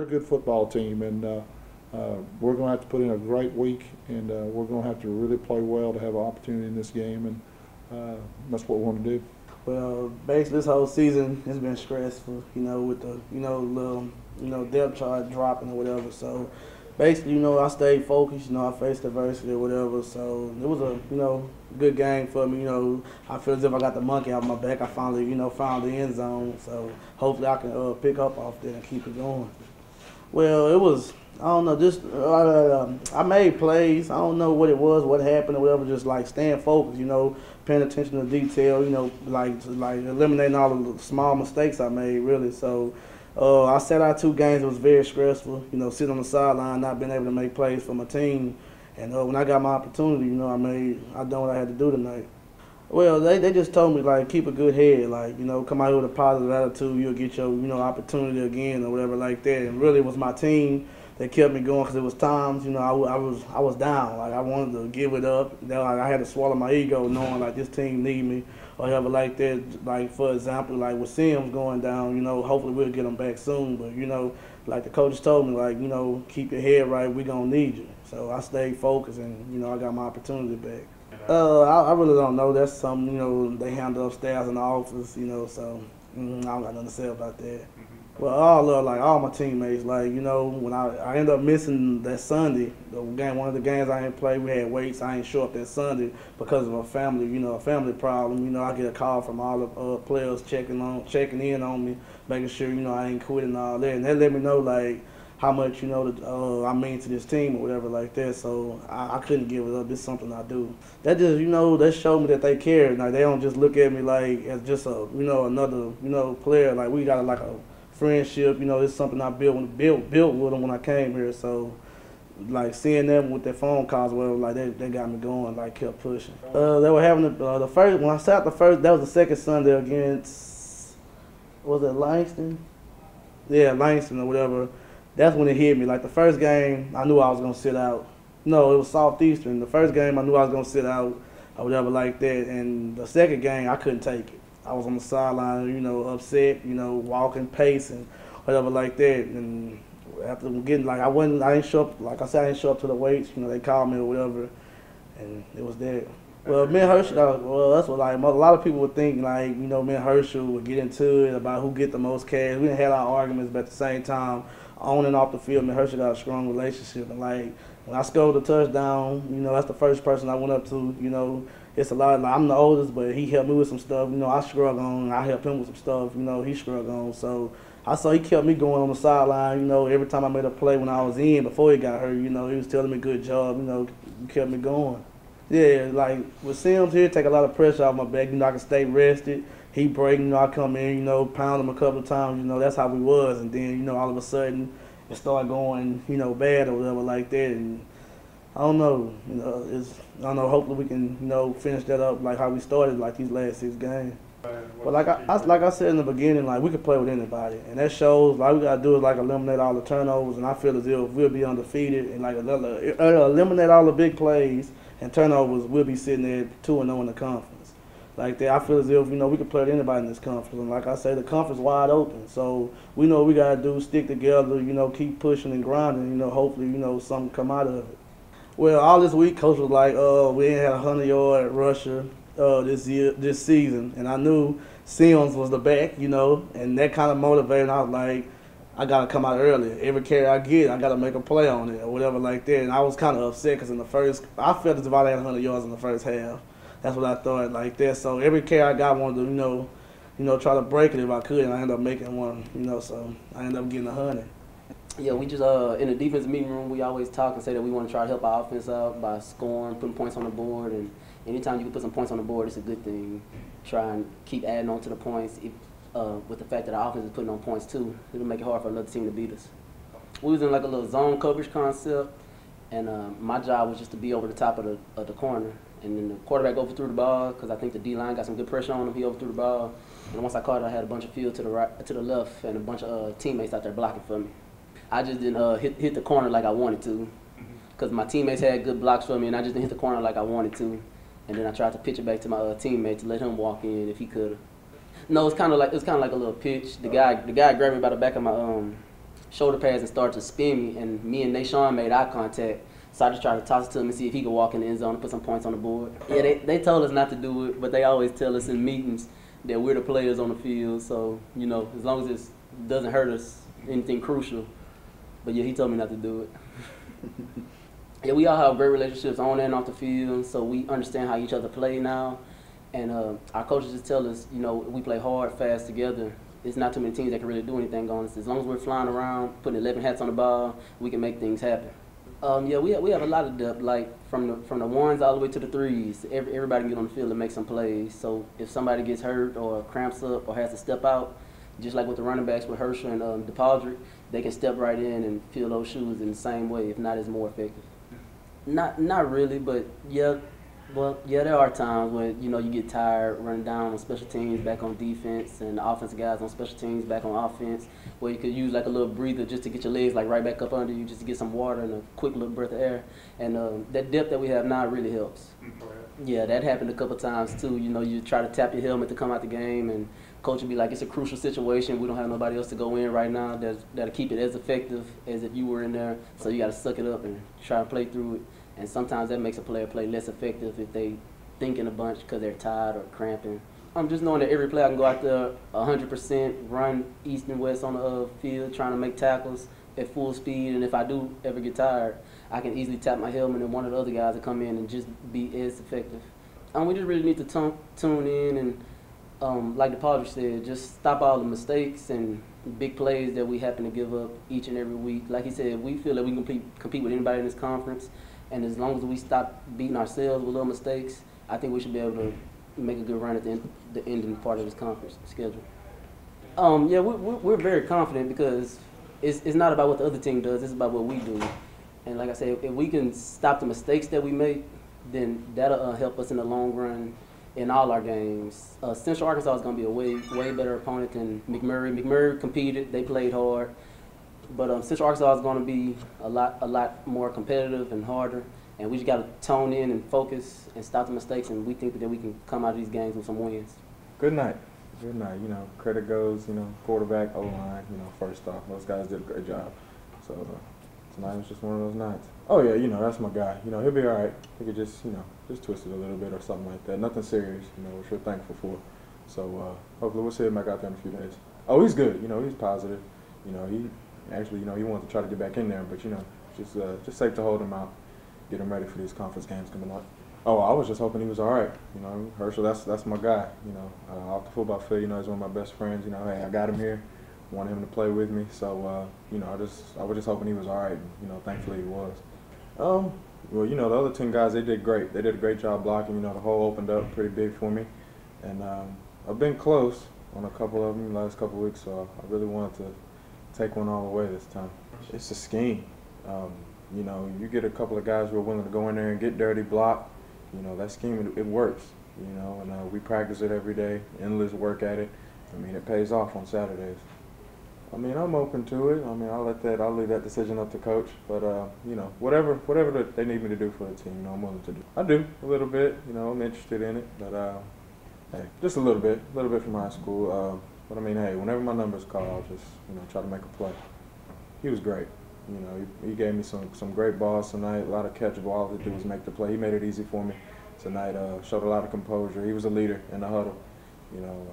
good football team, and we're going to have to put in a great week, and we're going to have to really play well to have an opportunity in this game, and that's what we want to do. Well, basically this whole season has been stressful, with the, little, depth chart dropping or whatever. So basically, I stayed focused, I faced adversity or whatever. So it was a, good game for me. I feel as if I got the monkey out of my back. I finally, found the end zone. So hopefully I can pick up off there and keep it going. Well, it was, I don't know, just I made plays. I don't know what it was, what happened or whatever, just like staying focused, paying attention to detail, like eliminating all the small mistakes I made, really. So I sat out 2 games. It was very stressful, sitting on the sideline, not being able to make plays for my team. And when I got my opportunity, I done what I had to do tonight. Well, they just told me, like, keep a good head, like, come out here with a positive attitude, you'll get your, opportunity again or whatever like that. And really it was my team that kept me going, because it was times, I was down. Like, I wanted to give it up. I had to swallow my ego knowing, like, this team need me or whatever like that. Like, for example, like with Sims going down, hopefully we'll get him back soon. But, like the coaches told me, like, keep your head right, we going to need you. So I stayed focused, and, I got my opportunity back. I really don't know. That's something, they handle upstairs in the office, so I don't got nothing to say about that. Well, all my teammates, like, when I ended up missing that Sunday, one of the games I didn't play, we had weights. I didn't show up that Sunday because of a family problem. I get a call from all the players checking in on me, making sure, I ain't quit and all that. And they let me know, like, how much, I mean to this team or whatever like that. So I couldn't give it up. It's something I do. That just, that showed me that they care. Like, they don't just look at me like as just a, another, player. Like, we got like a friendship. It's something I built with them when I came here. So, like, seeing them with their phone calls, well, like, they got me going, like, kept pushing. They were having the first, when I sat the first, that was the second Sunday against, was it Langston? Yeah, Langston or whatever. That's when it hit me. Like, the first game, I knew I was going to sit out. No, it was Southeastern. The first game, I knew I was going to sit out or whatever like that. And the second game, I couldn't take it. I was on the sideline, upset, walking, pacing, whatever like that. And after getting, like, I didn't show up, like I said, I didn't show up to the weights. They called me or whatever, and it was that. Well, me and Herschel, that's what, like, a lot of people would think, like, me and Herschel would get into it about who get the most cash. We didn't have our arguments, but at the same time, on and off the field, me and Herschel got a strong relationship. And, like, when I scored the touchdown, that's the first person I went up to. It's a lot, like, I'm the oldest, but he helped me with some stuff. I struggled on, I helped him with some stuff, he struggled on. So I saw he kept me going on the sideline, every time I made a play when I was in, before he got hurt, he was telling me good job, he kept me going. Yeah, like, with Sims here, take a lot of pressure off my back, I can stay rested. He break, I come in, pound him a couple of times, that's how we was. And then, all of a sudden, it started going, bad or whatever like that. And I don't know, hopefully we can, finish that up like how we started, like, these last 6 games. But like I said in the beginning, like, we could play with anybody. And that shows, like, we got to do is, like, eliminate all the turnovers. And I feel as if we'll be undefeated and, like, eliminate all the big plays and turnovers, we'll be sitting there 2-0 in the conference. Like that, I feel as if, we can play with anybody in this conference. And like I say, the conference wide open. So we know what we got to do, stick together, keep pushing and grinding, hopefully, something come out of it. Well, all this week, Coach was like, we ain't had a 100-yard rusher this season. And I knew Sims was the back, and that kind of motivated. I was like, I got to come out early. Every carry I get, I got to make a play on it or whatever like that. And I was kind of upset because I felt as if I had 100 yards in the first half. That's what I thought like that. So every carry I got, I wanted to, try to break it if I could, and I ended up making one, so I ended up getting 100. Yeah, we just, in the defense meeting room, we always talk and say that we want to try to help our offense out by scoring, putting points on the board, and anytime you can put some points on the board, it's a good thing. Try and keep adding on to the points. With the fact that our offense is putting on points too, it'll make it hard for another team to beat us. We was in like a little zone coverage concept, and my job was just to be over the top of the corner. And then the quarterback overthrew the ball because I think the D-line got some good pressure on him. He overthrew the ball. And once I caught it, I had a bunch of field to the left and a bunch of teammates out there blocking for me. I just didn't hit the corner like I wanted to because my teammates had good blocks for me, and I just didn't hit the corner like I wanted to. And then I tried to pitch it back to my teammate to let him walk in if he could. No, it's kind of like a little pitch. The guy grabbed me by the back of shoulder pads and started to spin me, and me and Nashawn made eye contact. So I just tried to toss it to him and see if he could walk in the end zone and put some points on the board. Yeah, they told us not to do it, but they always tell us in meetings that we're the players on the field. So, you know, as long as it doesn't hurt us, anything crucial. But yeah, he told me not to do it. Yeah, we all have great relationships on and off the field, so we understand how each other play now. And our coaches just tell us, you know, we play hard, fast together. It's not too many teams that can really do anything on us. As long as we're flying around, putting 11 hats on the ball, we can make things happen. Yeah, we have a lot of depth, like from the ones all the way to the threes. Everybody can get on the field and make some plays. So if somebody gets hurt or cramps up or has to step out, just like with the running backs with Herschel and DePaudrick, they can step right in and fill those shoes in the same way, if not as more effective. Not really, but yeah. Well, yeah, there are times when, you know, you get tired running down on special teams, back on defense, and the offensive guys on special teams, back on offense, where you could use like a little breather just to get your legs like right back up under you, just to get some water and a quick little breath of air. And that depth that we have now really helps. Yeah, that happened a couple times too. You know, you try to tap your helmet to come out the game, and coach would be like, it's a crucial situation. We don't have nobody else to go in right now that'll keep it as effective as if you were in there. So you got to suck it up and try to play through it. And sometimes that makes a player play less effective if they thinking a bunch because they're tired or cramping. Just knowing that every player can go out there 100%, run east and west on the field, trying to make tackles at full speed. And if I do ever get tired, I can easily tap my helmet and one of the other guys to come in and just be as effective. We just really need to tune in and, like the Padres said, just stop all the mistakes and big plays that we happen to give up each and every week. Like he said, we feel that we can compete with anybody in this conference. And as long as we stop beating ourselves with little mistakes, I think we should be able to make a good run at the ending part of this conference schedule. Yeah, we're very confident because it's not about what the other team does, it's about what we do. And like I said, if we can stop the mistakes that we make, then that'll help us in the long run in all our games. Central Arkansas is going to be a way better opponent than McMurry. McMurry competed, they played hard. But Central Arkansas is going to be a lot more competitive and harder, and we just got to tone in and focus and stop the mistakes, and we think that we can come out of these games with some wins. Good night. Good night. You know, credit goes, you know, quarterback, O-line, you know, first off. Those guys did a great job. So tonight was just one of those nights. Oh, yeah, you know, that's my guy. You know, he'll be all right. He could just, you know, just twist it a little bit or something like that. Nothing serious, you know, which we're thankful for. So hopefully we'll see him back out there in a few days. Oh, he's good. You know, he's positive. You know, Actually, you know, he wanted to try to get back in there, but, you know, just safe to hold him out, get him ready for these conference games coming up. Oh, I was just hoping he was all right. You know, Herschel, that's my guy. You know, off the football field, you know, he's one of my best friends. You know, hey, I got him here, wanted him to play with me. So, you know, I was just hoping he was all right. And, you know, thankfully he was. Well, you know, the other 10 guys, they did great. They did a great job blocking. You know, the hole opened up pretty big for me, and I've been close on a couple of them the last couple of weeks. So I really wanted to take one all the way this time. It's a scheme. You know, you get a couple of guys who are willing to go in there and get dirty, block. You know, that scheme, it works. You know, and we practice it every day, endless work at it. I mean, it pays off on Saturdays. I mean, I'm open to it. I mean, I'll leave that decision up to coach. But you know, whatever they need me to do for the team, you know, I'm willing to do. I do a little bit. You know, I'm interested in it, but hey, just a little bit from high school. But I mean, hey, whenever my number's called, I'll just, you know, try to make a play. He was great. You know, he gave me some great balls tonight. A lot of catch ball. All he did was make the play. He made it easy for me tonight. Showed a lot of composure. He was a leader in the huddle. You know,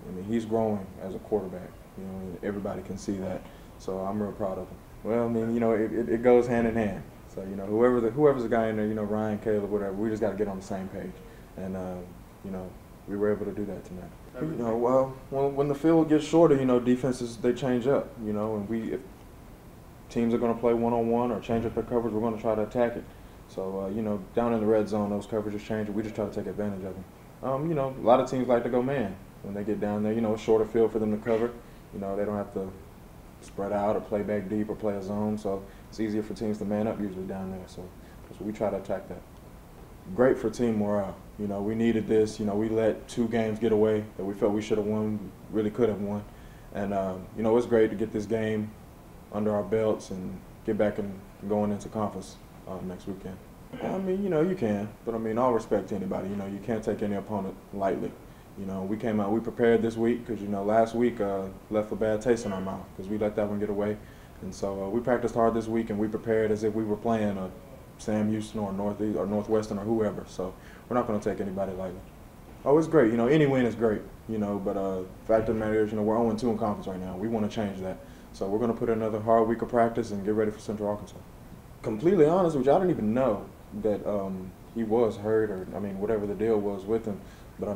I mean, he's growing as a quarterback. You know, everybody can see that. So I'm real proud of him. Well, I mean, you know, it goes hand in hand. So, you know, whoever's the guy in there, you know, Ryan, Caleb, whatever, we just got to get on the same page. And, you know, we were able to do that tonight. You know, well, when the field gets shorter, you know, defenses, they change up, you know, and if teams are going to play one-on-one or change up their coverage, we're going to try to attack it. So, you know, down in the red zone, those coverages change, and we just try to take advantage of them. You know, a lot of teams like to go man when they get down there. You know, a shorter field for them to cover. You know, they don't have to spread out or play back deep or play a zone, so it's easier for teams to man up usually down there. So we try to attack that. Great for team morale. You know, we needed this. You know, we let 2 games get away that we felt we should have won, really could have won. And, you know, it's great to get this game under our belts and get back and going into conference next weekend. I mean, you know, you can. But, I mean, all respect to anybody. You know, you can't take any opponent lightly. You know, we prepared this week because, you know, last week left a bad taste in our mouth because we let that one get away. And so we practiced hard this week, and we prepared as if we were playing a Sam Houston or Northeast or Northwestern or whoever. So we're not going to take anybody lightly. Oh, it's great. Any win is great. But fact of the matter is, we're 0-2 in conference right now. We want to change that. So we're going to put in another hard week of practice and get ready for Central Arkansas. Completely honest with you, I didn't even know that he was hurt or whatever the deal was with him. But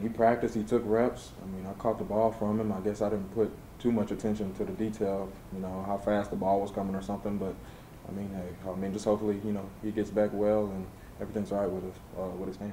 he practiced. He took reps. I caught the ball from him. I guess I didn't put too much attention to the detail, how fast the ball was coming or something. But just hopefully, he gets back well and everything's all right with his hand.